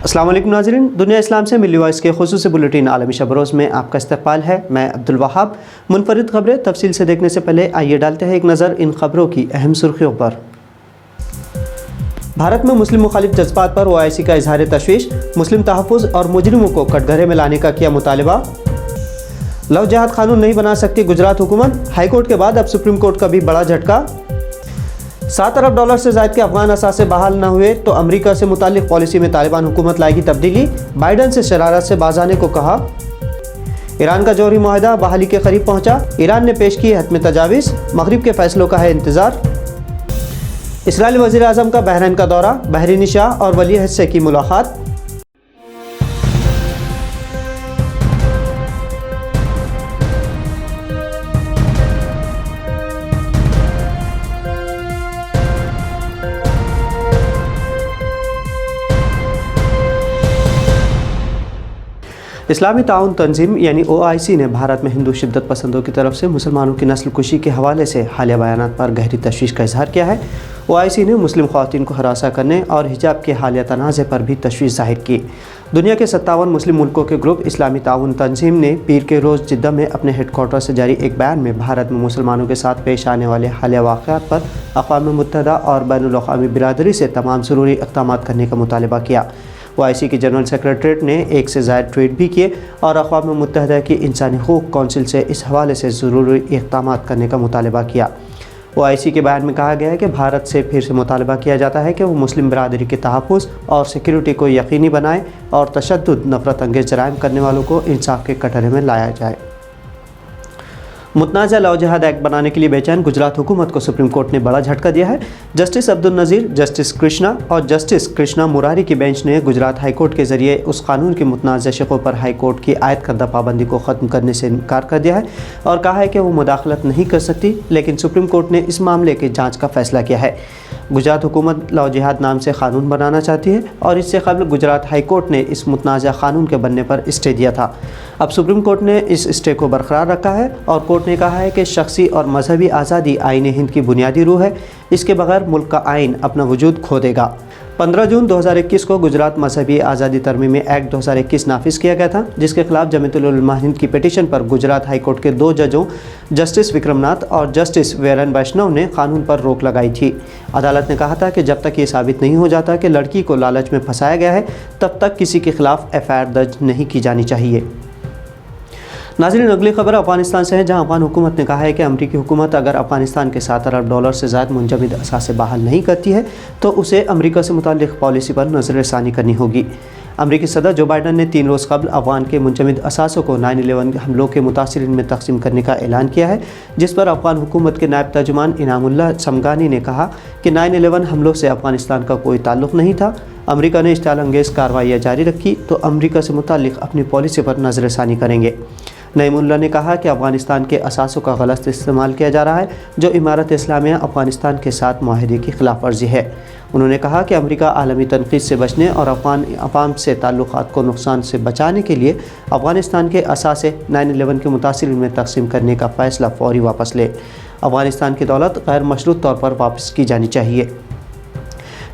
अस्सलाम वालेकुम नाज़रीन, दुनिया इस्लाम से मिली वॉइस के खुसूसी बुलेटिन आलमी शब रोज़ में आपका इस्तकबाल है। मैं अब्दुल वहाब। मुनफरिद खबरें तफसील से देखने से पहले आइए डालते हैं एक नज़र इन खबरों की अहम सुर्खियों पर। भारत में मुस्लिम मुखालिफ जज्बात पर ओआईसी का इजहार तशवीश, मुस्लिम तहफ़्फ़ुज़ और मुजरिमों को कटघरे में लाने का किया मुतालबा। लव जिहाद कानून नहीं बना सकती गुजरात हुकूमत, हाईकोर्ट के बाद अब सुप्रीम कोर्ट का भी बड़ा झटका। $7 अरब से ज़ायद के अफगान असासे बहाल न हुए तो अमरीका से मुतालिक पॉलिसी में तालिबान हुकूमत लाएगी तब्दीली, बाइडन से शरारत से बाज आने को कहा। ईरान का जौहरी मुआहदा बहाली के करीब पहुंचा, ईरान ने पेश की हतम तजावीज़, मगरिब के फैसलों का है इंतज़ार। इस्राएली वज़ीर आज़म का बहरीन का दौरा, बहरीनी शाह और वली अहद से की मुलाकात। इस्लामी ताउन तंजीम यानी ओआईसी ने भारत में हिंदू शिद्दत पसंदों की तरफ से मुसलमानों की नस्ल कुशी के हवाले से हालिया बयानात पर गहरी तशवीश का इजहार किया है। ओआईसी ने मुस्लिम ख़वातीन को हरासा करने और हिजाब के हालिया तनाज़े पर भी तशवीश ज़ाहिर की। दुनिया के 57 मुस्लिम मुल्कों के ग्रुप इस्लामी ताउन तंजीम ने पीर के रोज़ जिद्दा में अपने हेडक्वार्टर से जारी एक बयान में भारत में मुसलमानों के साथ पेश आने वाले हालिया वाक़यात पर अक़वाम मुत्तहिदा और बैनुल-अक़वामी बिरादरी से तमाम ज़रूरी इक़दाम करने का मुतालबा किया। ओआईसी की जनरल सेक्रेटरीट ने एक से ज़ायद ट्वीट भी किए और अक़वाम मुत्तहिदा की इंसानी हुकूक़ कौंसिल से इस हवाले से ज़रूरी इक़दाम करने का मुतालबा किया। ओआईसी के बयान में कहा गया है कि भारत से फिर से मुतालबा किया जाता है कि वो मुस्लिम बिरादरी के तहफ़्फ़ुज़ और सिक्योरिटी को यकीनी बनाए और तशद्दुद, नफ़रत अंगेज़ जराइम करने वालों को इंसाफ़ के कटघरे में लाया जाए। मुतनाज़ा लव जिहाद एक्ट बनाने के लिए बेचैन गुजरात हुकूमत को सुप्रीम कोर्ट ने बड़ा झटका दिया है। जस्टिस अब्दुल नज़ीर, जस्टिस कृष्णा और जस्टिस कृष्णा मुरारी की बेंच ने गुजरात हाई कोर्ट के ज़रिए उस कानून के मुतनाज़ा शिक़ों पर हाई कोर्ट की आयद करदा पाबंदी को ख़त्म करने से इनकार कर दिया है और कहा है कि वो मुदाखलत नहीं कर सकती, लेकिन सुप्रीम कोर्ट ने इस मामले की जाँच का फ़ैसला किया है। गुजरात हुकूमत लव जिहाद नाम से क़ानून बनाना चाहती है और इससे कबल गुजरात हाई कोर्ट ने इस मुतनाज़ा क़ानून के बनने पर स्टे दिया था। अब सुप्रीम कोर्ट ने इस स्टे को बरकरार रखा है और कोर्ट ने कहा है कि शख्सी और मजहबी आज़ादी आईन हिंद की बुनियादी रूह है, इसके बगैर मुल्क का आइन अपना वजूद खो देगा। 15 जून 2021 को गुजरात मजहबी आज़ादी तरमीमी एक्ट 2021 नाफिज किया गया था, जिसके खिलाफ जमीयतुल उलमा हिंद की पिटीशन पर गुजरात हाई कोर्ट के 2 जजों जस्टिस विक्रमनाथ और जस्टिस वीरेन वैष्णव ने कानून पर रोक लगाई थी। अदालत ने कहा था कि जब तक ये साबित नहीं हो जाता कि लड़की को लालच में फंसाया गया है, तब तक किसी के खिलाफ एफआईआर दर्ज नहीं की जानी चाहिए। नाज़रीन, अगली खबर अफ़गानिस्तान से है, जहां अफ़गान हुकूमत ने कहा है कि अमरीकी हुकूमत अगर अफ़गानिस्तान के $7 अरब से ज़ायद मुंजमद असासे बहाल नहीं करती है तो उसे अमरीका से मुताल्लिक़ पॉलिसी पर नज़रसानी करनी होगी। अमरीकी सदर जो बाइडन ने 3 रोज़ कबल अफ़गान के मुंजमद असासों को 9/11 हमलों के मुतासिरीन में तकसीम करने का ऐलान किया है, जिस पर अफ़गान हुकूमत के नायब तर्जुमान इनामुल्लाह समगानी ने कहा कि 9/11 हमलों से अफ़गानिस्तान का कोई ताल्लुक़ नहीं था। अमरीका ने इश्तियाल अंगेज़ कार्रवाइयाँ जारी रखी तो अमरीका से मुताल्लिक़ अपनी पॉलिसी पर नज़रसानी करेंगे। नईमुल्लाह ने कहा कि अफ़गानिस्तान के असासों का गलत इस्तेमाल किया जा रहा है, जो इमारत इस्लामिया अफ़गानिस्तान के साथ माहिदे की खिलाफ वर्जी है। उन्होंने कहा कि अमरीका आलमी तनक़ीद से बचने और अफ़गान अवाम से ताल्लुक़ात को नुकसान से बचाने के लिए अफ़गानिस्तान के असासे 9/11 के मुतासिरीन में तकसीम करने का फ़ैसला फ़ौरी वापस ले। अफ़गानिस्तान की दौलत गैर मशरूत तौर पर वापस की जानी चाहिए।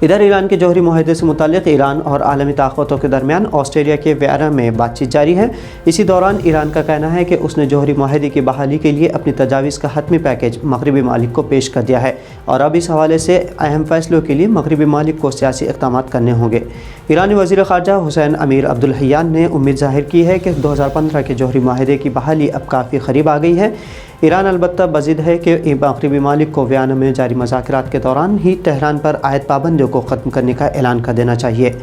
इधर ईरान के जौहरी मुआहदे से मुताल्लिक़ ईरान और आलमी ताक़तों के दरमियान ऑस्ट्रेलिया के वियना में बातचीत जारी है। इसी दौरान ईरान का कहना है कि उसने जौहरी मुआहदे की बहाली के लिए अपनी तजावीज़ का हतमी पैकेज मगरबी मालिक को पेश कर दिया है और अब इस हवाले से अहम फ़ैसलों के लिए मगरबी मालिक को सियासी इक़दाम करने होंगे। ईरानी वज़ीर ख़ारजा हुसैन अमीर अब्दुल हय्यान ने उम्मीद ज़ाहिर की है कि 2015 के जौहरी मुआहदे की बहाली अब काफ़ी करीब आ गई है। ईरान अलबत्ता बज़िद है कि मग़रिबी मालिक को वियना में जारी मुज़ाकरात के दौरान ही तेहरान पर आयद पाबंदियों को ख़त्म करने का ऐलान कर देना चाहिए।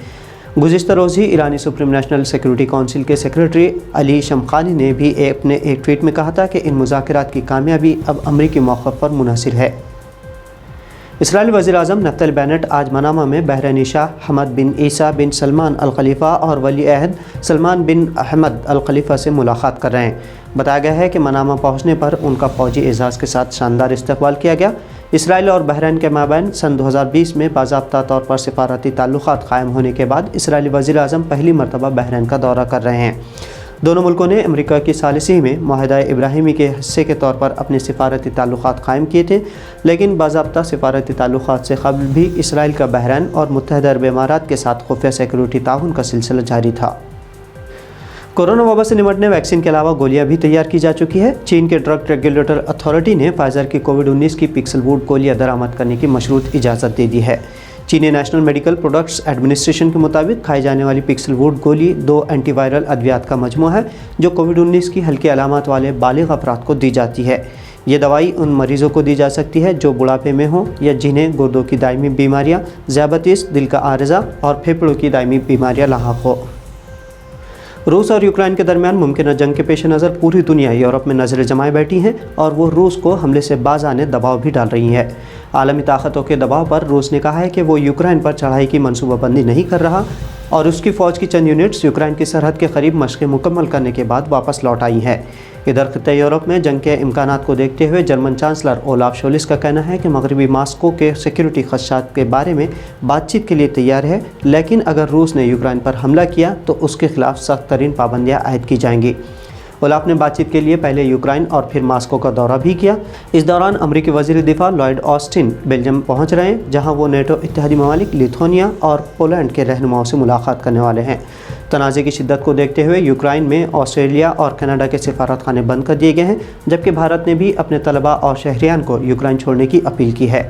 गुज़िश्ता रोज़ ही ईरानी सुप्रीम नेशनल सिक्योरिटी काउंसिल के सेक्रेटरी अली शमख़ानी ने भी अपने एक ट्वीट में कहा था कि इन मुज़ाकरात की कामयाबी अब अमरीकी मौक़िफ़ पर मुनहसर है। इस्राएली वज़ीर आज़म नफ्तली बेनेट आज मनामा में बहरीनी शाह हमद बिन ईसा बिन सलमान अल खलीफ़ा और वली अहद सलमान बिन अहमद अल खलीफ़ा से मुलाकात कर रहे हैं। बताया गया है कि मनामा पहुँचने पर उनका फ़ौजी एजाज़ के साथ शानदार इस्तकबाल किया गया। इसराइल और बहरीन के माबैन सन 2020 में बाज़ाब्ता तौर पर सिफारती ताल्लुक़ात क़ायम होने के बाद इसराइली वज़ीर आज़म पहली मरतबा बहरीन का दौरा कर रहे हैं। دونوں ملکوں نے امریکہ کی ثالثی میں معاہدہ ابراہیمی کے حصے کے طور پر اپنے سفارتی تعلقات قائم کیے تھے، لیکن باضابطہ سفارتی تعلقات سے قبل بھی اسرائیل کا بحرین اور متحدہ عرب امارات کے ساتھ خفیہ سیکورٹی تعاون کا سلسلہ جاری تھا۔ کورونا وبا سے نمٹنے ویکسین کے علاوہ گولیاں بھی تیار کی جا چکی ہے۔ چین کے ڈرگ ریگولیٹر اتھارٹی نے فائزر کی کووڈ-19 کی پکسل ووڈ گولیاں درآمد کرنے کی مشروط اجازت دے دی ہے۔ چینی نیشنل میڈیکل پروڈکٹس ایڈمنسٹریشن کے مطابق کھائی جانے والی پکسل ووڈ گولی 2 اینٹی وائرل ادویات کا مجموعہ ہے جو کووڈ-19 کی ہلکی علامات والے بالغ افراد کو دی جاتی ہے۔ یہ دوائی ان مریضوں کو دی جا سکتی ہے جو بڑھاپے میں ہوں یا جنہیں گردوں کی دائمی بیماریاں، ذیابیطس، دل کا عارضہ اور پھیپھڑوں کی دائمی بیماریاں لاحق ہو۔ روس اور یوکرائن کے درمیان ممکنہ جنگ کے پیش نظر پوری دنیا یورپ میں نظریں جمائے بیٹھی ہیں اور وہ روس کو حملے سے باز آنے دباؤ بھی ڈال رہی ہے۔ عالمی طاقتوں کے دباؤ پر روس نے کہا ہے کہ وہ یوکرائن پر چڑھائی کی منصوبہ بندی نہیں کر رہا اور اس کی فوج کی چند یونٹس یوکرائن کی سرحد کے قریب مشقیں مکمل کرنے کے بعد واپس لوٹ آئی ہیں۔ ادھر خطہ یورپ میں جنگ کے امکانات کو دیکھتے ہوئے جرمن چانسلر اولاف شولز کا کہنا ہے کہ مغربی ماسکو کے سیکیورٹی خدشات کے بارے میں بات چیت کے لیے تیار ہے، لیکن اگر روس نے یوکرائن پر حملہ کیا تو اس کے خلاف سخت ترین پابندیاں عائد کی جائیں گی۔ اولاف نے بات چیت کے لیے پہلے یوکرائن اور پھر ماسکو کا دورہ بھی کیا۔ اس دوران امریکی وزیر دفاع لوئڈ آسٹن بیلجیم پہنچ رہے ہیں، جہاں وہ نیٹو اتحادی ممالک لیتھونیا اور پولینڈ کے رہنماؤں سے ملاقات کرنے والے ہیں۔ تنازع کی شدت کو دیکھتے ہوئے یوکرائن میں آسٹریلیا اور کینیڈا کے سفارت خانے بند کر دیے گئے ہیں، جبکہ بھارت نے بھی اپنے طلباء اور شہریان کو یوکرائن چھوڑنے کی اپیل کی ہے۔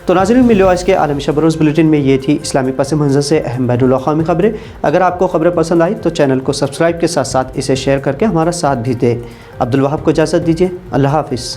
تو ناظرین، ملو آج کے عالمی شب روز بلیٹن میں یہ تھی اسلامی پس منظر سے اہم بین الاقوامی خبریں۔ اگر آپ کو خبریں پسند آئی تو چینل کو سبسکرائب کے ساتھ ساتھ اسے شیئر کر کے ہمارا ساتھ بھی دیں۔ عبدالوہاب کو اجازت دیجیے، اللہ حافظ۔